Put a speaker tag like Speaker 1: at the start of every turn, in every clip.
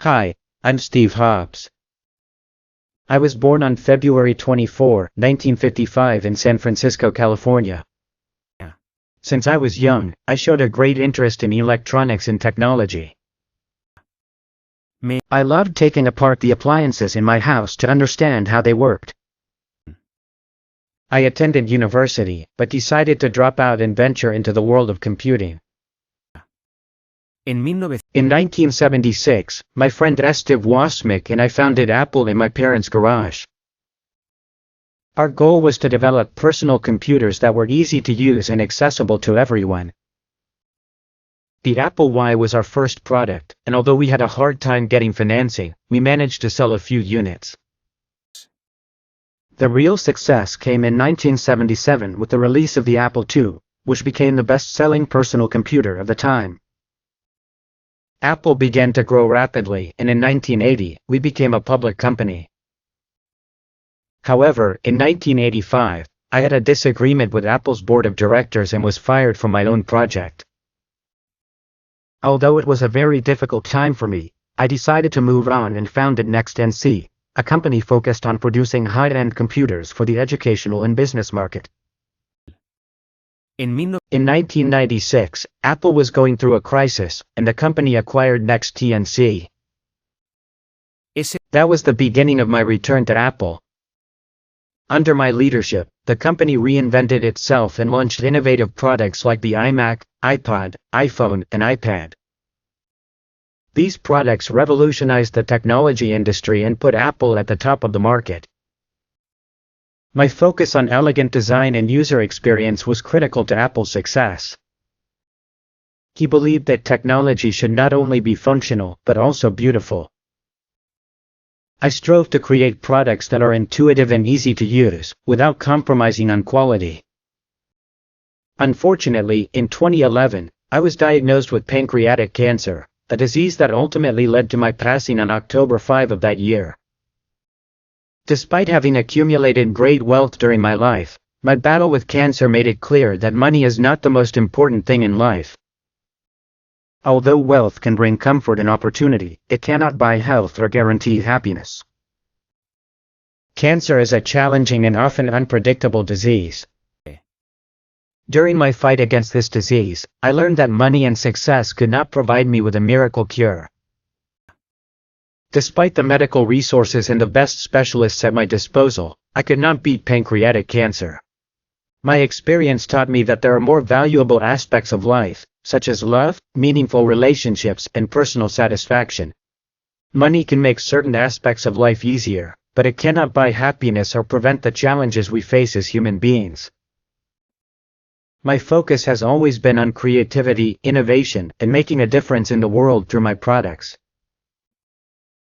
Speaker 1: Hi, I'm Steve Hobbs. I was born on February 24, 1955 in San Francisco, California. Since I was young, I showed a great interest in electronics and technology. I loved taking apart the appliances in my house to understand how they worked. I attended university, but decided to drop out and venture into the world of computing. In 1976, my friend Steve Wozniak and I founded Apple in my parents' garage. Our goal was to develop personal computers that were easy to use and accessible to everyone. The Apple I was our first product, and although we had a hard time getting financing, we managed to sell a few units. The real success came in 1977 with the release of the Apple II, which became the best-selling personal computer of the time. Apple began to grow rapidly, and in 1980, we became a public company. However, in 1985, I had a disagreement with Apple's board of directors and was fired from my own project. Although it was a very difficult time for me, I decided to move on and founded NextNC, a company focused on producing high-end computers for the educational and business market. In 1996, Apple was going through a crisis, and the company acquired NextNC. That was the beginning of my return to Apple. Under my leadership, the company reinvented itself and launched innovative products like the iMac, iPod, iPhone, and iPad. These products revolutionized the technology industry and put Apple at the top of the market. My focus on elegant design and user experience was critical to Apple's success. He believed that technology should not only be functional, but also beautiful. I strove to create products that are intuitive and easy to use, without compromising on quality. Unfortunately, in 2011, I was diagnosed with pancreatic cancer, a disease that ultimately led to my passing on October 5 of that year. Despite having accumulated great wealth during my life, my battle with cancer made it clear that money is not the most important thing in life. Although wealth can bring comfort and opportunity, it cannot buy health or guarantee happiness. Cancer is a challenging and often unpredictable disease. During my fight against this disease, I learned that money and success could not provide me with a miracle cure. Despite the medical resources and the best specialists at my disposal, I could not beat pancreatic cancer. My experience taught me that there are more valuable aspects of life, such as love, meaningful relationships, and personal satisfaction. Money can make certain aspects of life easier, but it cannot buy happiness or prevent the challenges we face as human beings. My focus has always been on creativity, innovation, and making a difference in the world through my products.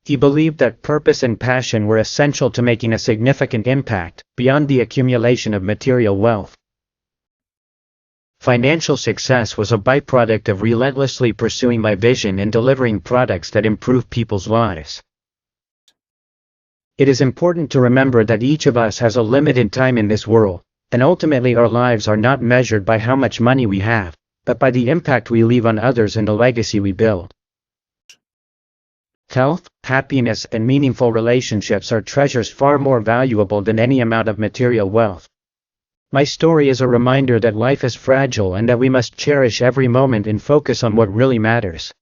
Speaker 1: He believed that purpose and passion were essential to making a significant impact, beyond the accumulation of material wealth. Financial success was a byproduct of relentlessly pursuing my vision and delivering products that improve people's lives. It is important to remember that each of us has a limited time in this world, and ultimately our lives are not measured by how much money we have, but by the impact we leave on others and the legacy we build. Health, happiness, and meaningful relationships are treasures far more valuable than any amount of material wealth. My story is a reminder that life is fragile and that we must cherish every moment and focus on what really matters.